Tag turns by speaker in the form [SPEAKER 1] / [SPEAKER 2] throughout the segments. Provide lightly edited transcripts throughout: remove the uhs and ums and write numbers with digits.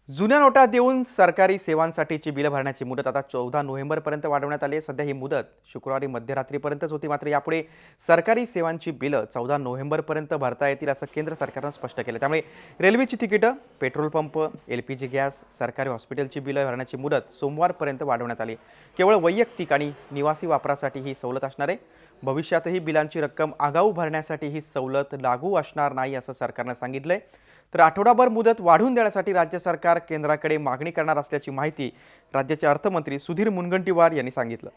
[SPEAKER 1] जुन्या नोटा देऊन सरकारी सेवांसाठीची बिलं भरण्याची मुदत आता 14 नोव्हेंबरपर्यंत वाढवण्यात आली आहे। सध्या ही मुदत शुक्रवारी मध्यरात्रीपर्यंतच होती, मात्र यापुढे सरकारी सेवांची बिलं 14 नोव्हेंबरपर्यंत भरता येतील असं केंद्र सरकारनं स्पष्ट केलं। त्यामुळे रेल्वेची तिकीटं, पेट्रोल पंप, LPG गॅस, सरकारी हॉस्पिटलची बिलं भरण्याची मुदत सोमवारपर्यंत वाढवण्यात आली। केवळ वैयक्तिक आणि निवासी वापरासाठी ही सवलत असणार आहे। भविष्यातही बिलांची रक्कम आगाऊ भरण्यासाठी ही सवलत लागू असणार नाही असं सरकारनं सांगितलंय। तर आठवडाभर मुदत वाढवून देण्यासाठी राज्य सरकार केंद्राकडे मागणी करणार असल्याची माहिती राज्याचे अर्थमंत्री सुधीर मुनगंटीवार यांनी सांगितलं।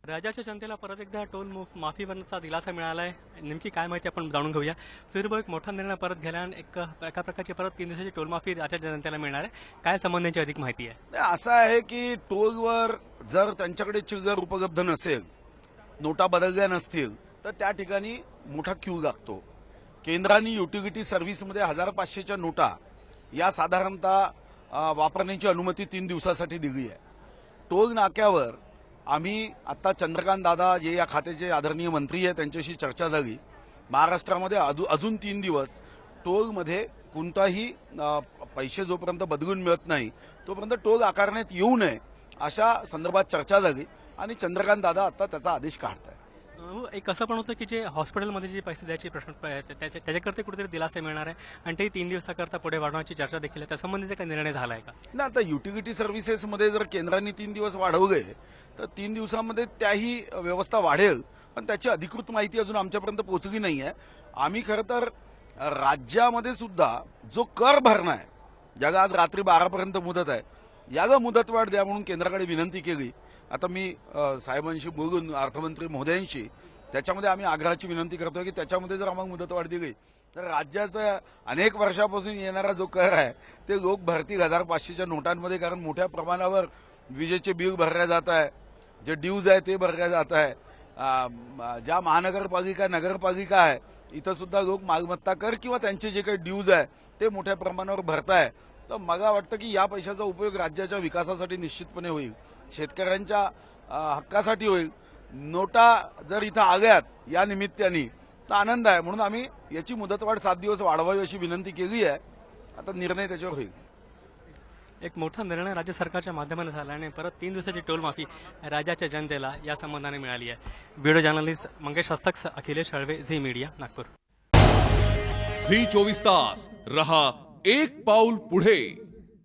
[SPEAKER 2] राज्याच्या जनतेला परत एकदा टोल माफीवरचा दिलासा मिळाला आहे। नेमकी काय माहिती आपण जाणून घेऊया। सुधीर, एक मोठा निर्णय परत घेण्याने एका प्रकारची परत 3 दिवसाची टोल माफी राज्याच्या जनतेला मिळणार आहे। काय संबंधांची अधिक माहिती आहे?
[SPEAKER 3] असं आहे की टोलवर जर त्यांच्याकडे चिल्लर उपलब्ध नसेल, नोटा बदलल्या नसतील, तर त्या ठिकाणी मोठा क्यू लागतो। केंद्राने युटिलिटी सर्व्हिसमध्ये 1500च्या नोटा या साधारणतः वापरण्याची अनुमती 3 दिवसासाठी दिली आहे। टोल नाक्यावर आम्ही आता चंद्रकांत दादा जे या खात्याचे आदरणीय मंत्री आहेत त्यांच्याशी चर्चा झाली। महाराष्ट्रामध्ये अजून 3 दिवस टोलमध्ये कोणताही पैसे जोपर्यंत बदलून मिळत नाही तोपर्यंत टोल आकारण्यात येऊ नये अशा संदर्भात चर्चा झाली आणि चंद्रकांत दादा आता त्याचा आदेश काढताय।
[SPEAKER 2] एक असं पण होतं की जे हॉस्पिटलमध्ये जे पैसे द्यायचे प्रश्न त्याच्याकरता कुठेतरी दिलासा मिळणार आहे आणि ते 3 दिवसाकरता पुढे वाढवण्याची चर्चा देखील आहे। त्यासंबंधीचा काही निर्णय झाला आहे का?
[SPEAKER 3] ना, आता युटिलिटी सर्व्हिसेसमध्ये जर केंद्राने 3 दिवस वाढवले तर 3 दिवसामध्ये त्याही व्यवस्था वाढेल, पण त्याची अधिकृत माहिती अजून आमच्यापर्यंत पोहोचली नाही आहे। आम्ही खरं तर राज्यामध्ये सुद्धा जो कर भरणा आहे, ज्याला आज रात्री 12 पर्यंत मुदत आहे, याला मुदतवाढ द्या म्हणून केंद्राकडे विनंती केली। आता मी साहेबांशी बोलून अर्थमंत्री महोदयांशी त्याच्यामध्ये आम्ही आग्रहाची विनंती करतोय की त्याच्यामध्ये जर आम्हाला मुदतवाढ दिली तर राज्याचा अनेक वर्षापासून येणारा जो कर आहे ते लोक भरतील 1500च्या नोटांमध्ये, कारण मोठ्या प्रमाणावर विजेचे बिल भरल्या जात आहे, जे ड्यूज आहे ते भरल्या जात आहे। ज्या महानगरपालिका नगरपालिका आहे इथं सुद्धा लोक मालमत्ता कर किंवा त्यांचे जे काही ड्यूज आहे ते मोठ्या प्रमाणावर भरताय। तर मला वाटतं की या पैशाचा उपयोग राज्याच्या विकासासाठी निश्चितपणे होईल, शेतकऱ्यांच्या हक्कासाठी होईल। नोटा जर इथं आल्यात या निमित्ताने तर आनंद आहे, म्हणून आम्ही याची मुदतवाढ 7 दिवस वाढवावी अशी विनंती केली आहे। आता निर्णय त्याच्यावर होईल।
[SPEAKER 2] एक मोठा निर्णय राज्य सरकारच्या माध्यमाने झाला आणि परत 3 दिवसाची टोल माफी राज्याच्या जनतेला या संबंधाने मिळाली आहे। Video journalist Mangesh Hastak, Akhilesh Halwe, Zee Media, Nagpur.
[SPEAKER 4] Zee 24 तास रहा एक पाऊल पुढे।